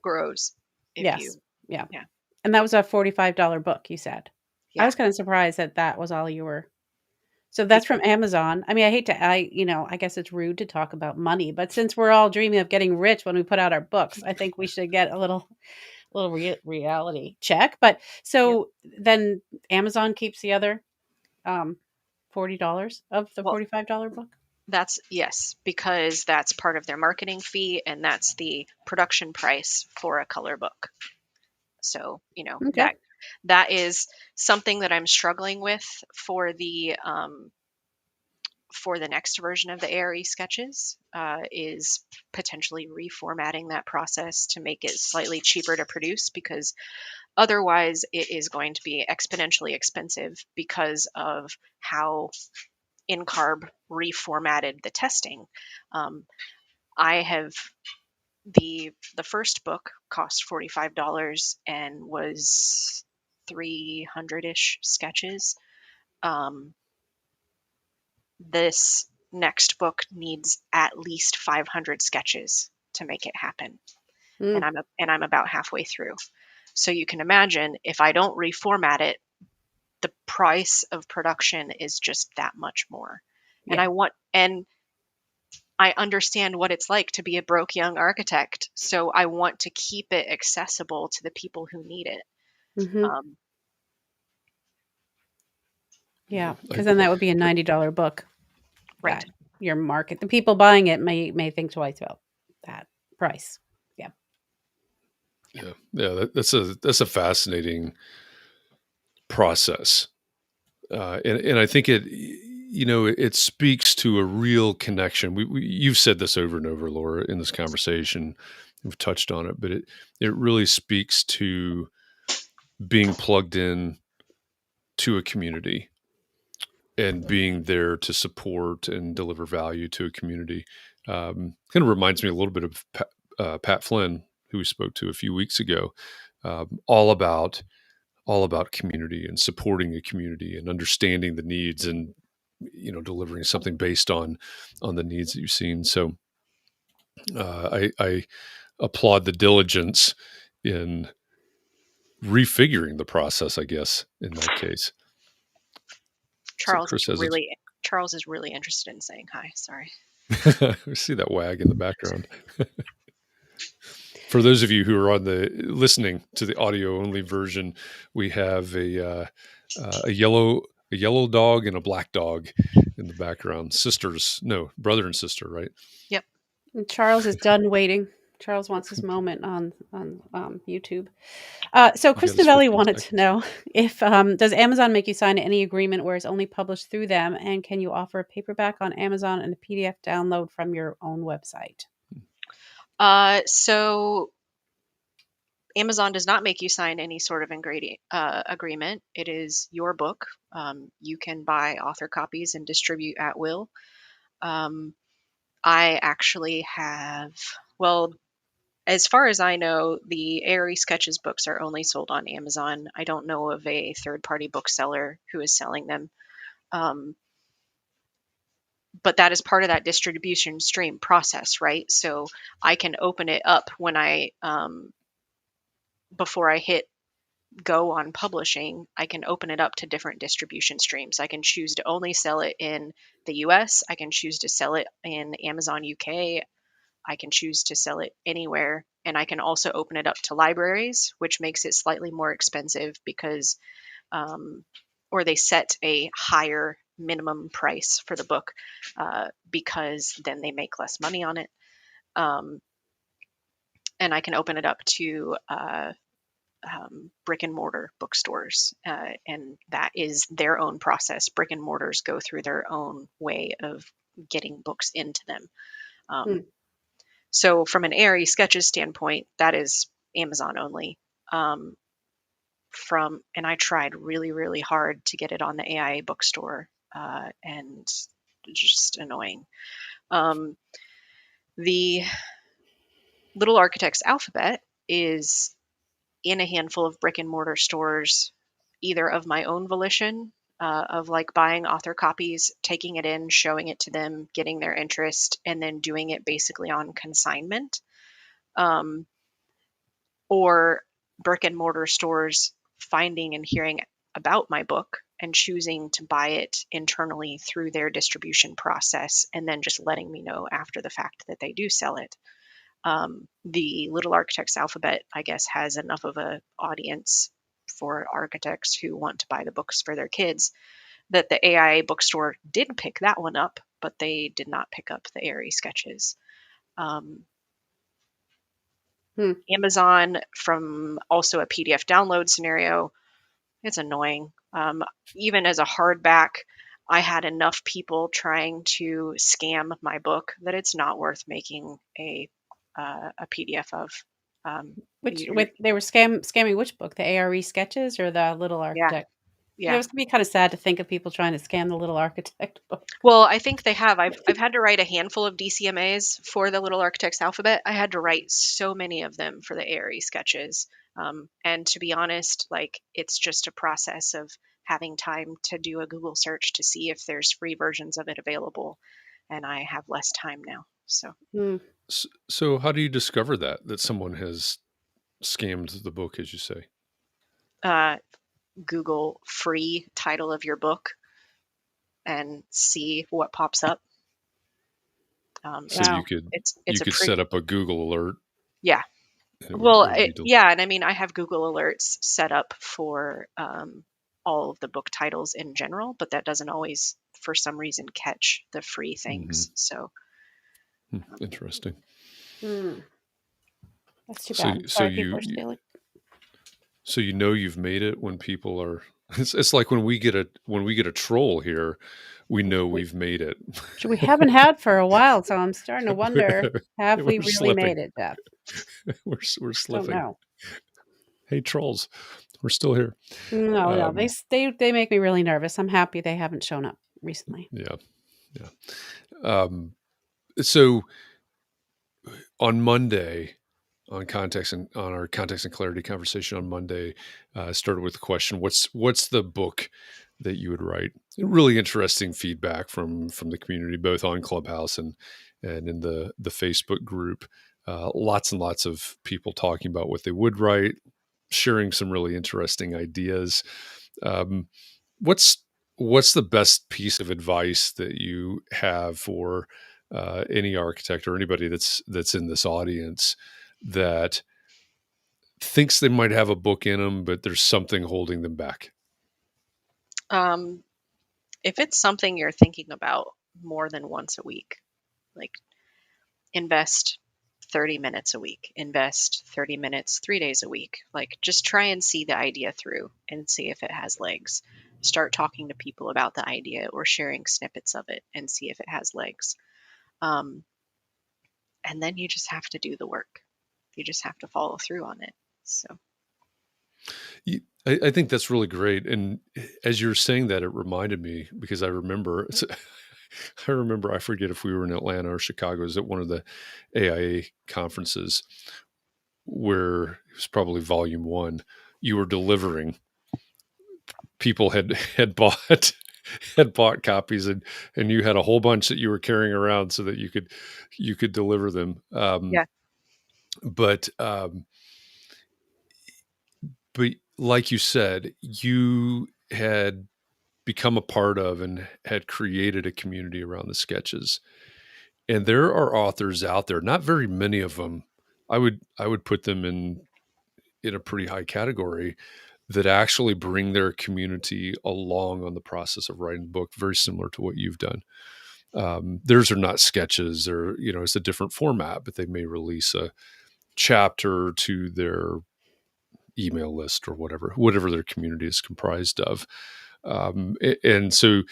grows. If you, yes, yeah, yeah, and that was a $45 book, you said. I yeah. was kind of surprised that that was all you were. So that's Be- from Amazon. I mean, I guess it's rude to talk about money, but since we're all dreaming of getting rich when we put out our books, I think we should get a little reality check. But Yep. so then Amazon keeps the other $40 of the Well, $45 book. yes, because that's part of their marketing fee, and that's the production price for a color book. So, Okay. that is something that I'm struggling with for the next version of the ARE Sketches, is potentially reformatting that process to make it slightly cheaper to produce, because otherwise it is going to be exponentially expensive because of how InCarb reformatted the testing. I have the first book cost $45 and was 300-ish sketches. This next book needs at least 500 sketches to make it happen, and Mm, I'm about halfway through. So you can imagine, if I don't reformat it, the price of production is just that much more. yeah. And I understand what it's like to be a broke young architect, so I want to keep it accessible to the people who need it. Hmm. Um, Yeah, I, because then that would be a $90 book. right. That your market, the people buying it may think twice about that price. Yeah. yeah, that's a fascinating process, and I think it speaks to a real connection. You've said this over and over, Laura, in this conversation. We've touched on it, but it really speaks to being plugged in to a community and being there to support and deliver value to a community. Kind of reminds me a little bit of Pat Flynn, who we spoke to a few weeks ago, all about all about community and supporting a community and understanding the needs and, delivering something based on the needs that you've seen. So I applaud the diligence in refiguring the process, I guess, in that case. So Charles is Chris has really interested in saying hi. Sorry. we see that wag in the background. For those of you who are listening to the audio only version, we have a yellow dog and a black dog in the background. Brother and sister, right? Yep. And Charles is done waiting. Charles wants his moment on YouTube. So You Chris got his Novelli 15 wanted to seconds. know if does Amazon make you sign any agreement where it's only published through them, and can you offer a paperback on Amazon and a PDF download from your own website? So Amazon does not make you sign any sort of agreement. It is your book. You can buy author copies and distribute at will. I actually have, well, as far as I know, the ARE Sketches books are only sold on Amazon. I don't know of a third-party bookseller who is selling them. But that is part of that distribution stream process, right? So I can open it up when before I hit go on publishing, I can open it up to different distribution streams. I can choose to only sell it in the US. I can choose to sell it in Amazon UK. I can choose to sell it anywhere. And I can also open it up to libraries, which makes it slightly more expensive because, or they set a higher minimum price for the book because then they make less money on it. And I can open it up to brick and mortar bookstores, and that is their own process. Brick and mortars go through their own way of getting books into them. So from an ARE Sketches standpoint, that is Amazon only. And I tried really, really hard to get it on the AIA bookstore, and just annoying. The Little Architects Alphabet is in a handful of brick and mortar stores, either of my own volition, of like buying author copies, taking it in, showing it to them, getting their interest, and then doing it basically on consignment, or brick and mortar stores finding and hearing about my book and choosing to buy it internally through their distribution process, and then just letting me know after the fact that they do sell it. The Little Architects Alphabet, I guess, has enough of an audience for architects who want to buy the books for their kids that the AIA bookstore did pick that one up, but they did not pick up the ARE Sketches. Amazon, from also a PDF download scenario, it's annoying. Even as a hardback, I had enough people trying to scam my book that it's not worth making a PDF of. They were scamming which book? The ARE Sketches or the Little Architect? Yeah. It was be kind of sad to think of people trying to scam the Little Architect book. Well, I think they have. I've had to write a handful of DCMAs for the Little Architects Alphabet. I had to write so many of them for the ARE Sketches. And to be honest, like, it's just a process of having time to do a Google search to see if there's free versions of it available. And I have less time now. So how do you discover that someone has scammed the book, as you say? Google free title of your book and see what pops up. So you could set up a Google alert. Yeah. Well, and I mean, I have Google alerts set up for all of the book titles in general, but that doesn't always, for some reason, catch the free things. So interesting. That's too bad. Sorry, people are stealing. So you've made it when people are. It's like when we get a troll here, we know we've made it. Which we haven't had for a while, so I'm starting to wonder: have we really made it, Beth? We're slipping. Don't know. Hey, trolls, we're still here. No, they make me really nervous. I'm happy they haven't shown up recently. Yeah. So on Monday, on our context and clarity conversation on Monday, started with the question, what's the book that you would write? Really interesting feedback from the community, both on Clubhouse and in the Facebook group. Lots and lots of people talking about what they would write, sharing some really interesting ideas. Um, what's the best piece of advice that you have for any architect or anybody that's in this audience that thinks they might have a book in them, but there's something holding them back? If it's something you're thinking about more than once a week, like invest 30 minutes a week, invest 30 minutes 3 days a week. Like just try and see the idea through and see if it has legs. Start talking to people about the idea or sharing snippets of it and see if it has legs. And then you just have to do the work. You just have to follow through on it. So I think that's really great. And as you were saying that, it reminded me, because I remember, I forget if we were in Atlanta or Chicago, it was at one of the AIA conferences where it was probably volume 1. You were delivering. People had bought copies, and you had a whole bunch that you were carrying around so that you could deliver them. yeah. But like you said, you had become a part of and had created a community around the sketches. And there are authors out there, not very many of them. I would put them in a pretty high category, that actually bring their community along on the process of writing a book, very similar to what you've done. Theirs are not sketches, or it's a different format, but they may release a chapter to their email list or whatever their community is comprised of. And so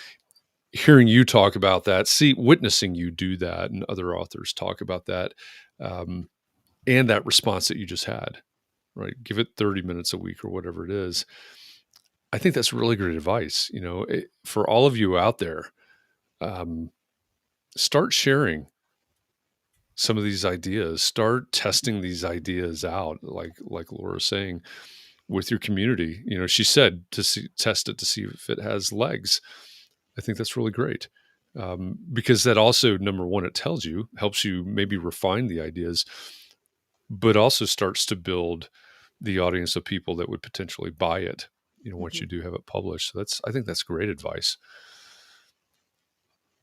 hearing you talk about that, witnessing you do that, and other authors talk about that, and that response that you just had, right? Give it 30 minutes a week or whatever it is. I think that's really great advice. For all of you out there, start sharing some of these ideas, start testing these ideas out, like Laura's saying, with your community. She said test it to see if it has legs. I think that's really great. Because that also, number one, it helps you maybe refine the ideas, but also starts to build the audience of people that would potentially buy it, once you do have it published. So I think that's great advice.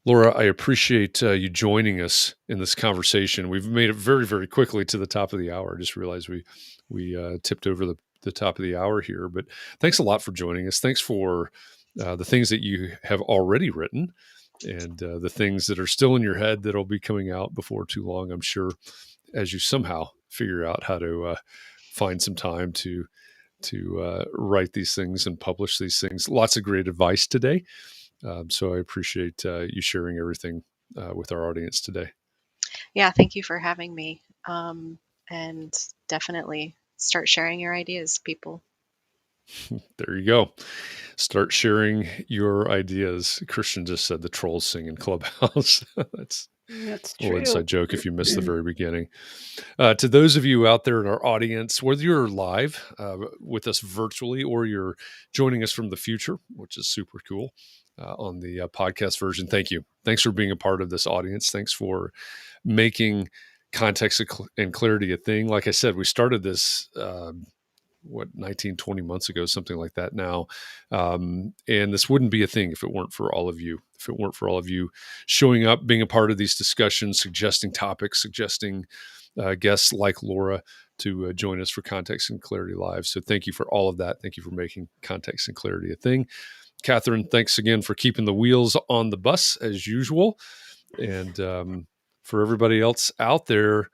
Lora, I appreciate you joining us in this conversation. We've made it very, very quickly to the top of the hour. I just realized we tipped over the top of the hour here, but thanks a lot for joining us. Thanks for the things that you have already written, and the things that are still in your head that'll be coming out before too long, I'm sure, as you somehow figure out how to find some time to write these things and publish these things. Lots of great advice today. So I appreciate you sharing everything with our audience today. Yeah, thank you for having me. And definitely start sharing your ideas, people. There you go. Start sharing your ideas. Christian just said the trolls sing in Clubhouse. That's true. A little inside joke if you missed the very beginning. To those of you out there in our audience, whether you're live with us virtually or you're joining us from the future, which is super cool, on the podcast version, thank you. Thanks for being a part of this audience. Thanks for making context and clarity a thing. Like I said, we started this 19, 20 months ago, something like that now. And this wouldn't be a thing if it weren't for all of you. If it weren't for all of you showing up, being a part of these discussions, suggesting topics, suggesting guests like Lora to join us for Context and Clarity Live. So thank you for all of that. Thank you for making Context and Clarity a thing. Katharine, thanks again for keeping the wheels on the bus as usual. And for everybody else out there,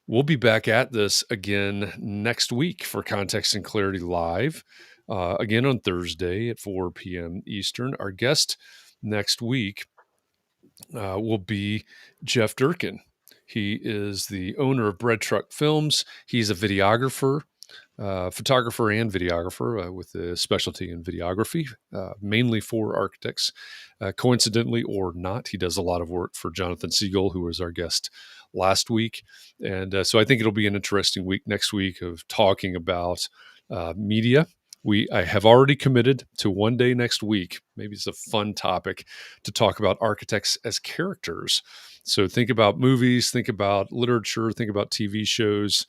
we'll be back at this again next week for Context and Clarity Live, again on Thursday at 4 p.m. Eastern. Our guest next week will be Jeff Durkin. He is the owner of Bread Truck Films. He's a videographer. photographer and videographer with a specialty in videography, mainly for architects. Coincidentally or not, he does a lot of work for Jonathan Siegel, who was our guest last week. And so I think it'll be an interesting week next week of talking about media. I have already committed to one day next week. Maybe it's a fun topic to talk about architects as characters. So think about movies, think about literature, think about TV shows.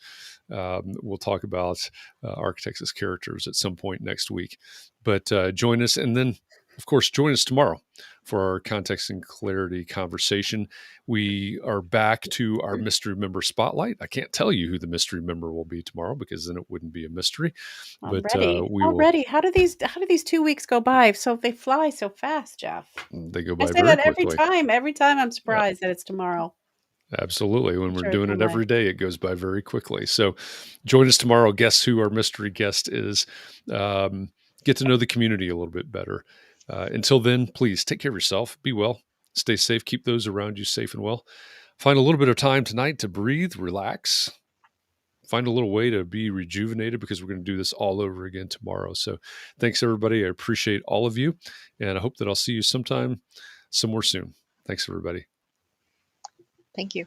We'll talk about architects as characters at some point next week. But join us, and then, of course, join us tomorrow for our context and clarity conversation. We are back to our mystery member spotlight. I can't tell you who the mystery member will be tomorrow because then it wouldn't be a mystery. I'm But ready. we will. Already. How do these 2 weeks go by? So they fly so fast, Jeff. They go I by say very that every quickly. time. Every time I'm surprised that it's tomorrow. Absolutely. When I'm we're sure it's doing on it my every day, it goes by very quickly. So join us tomorrow. Guess who our mystery guest is. Get to know the community a little bit better. Until then, please take care of yourself. Be well. Stay safe. Keep those around you safe and well. Find a little bit of time tonight to breathe, relax. Find a little way to be rejuvenated because we're going to do this all over again tomorrow. So thanks, everybody. I appreciate all of you. And I hope that I'll see you sometime, somewhere soon. Thanks, everybody. Thank you.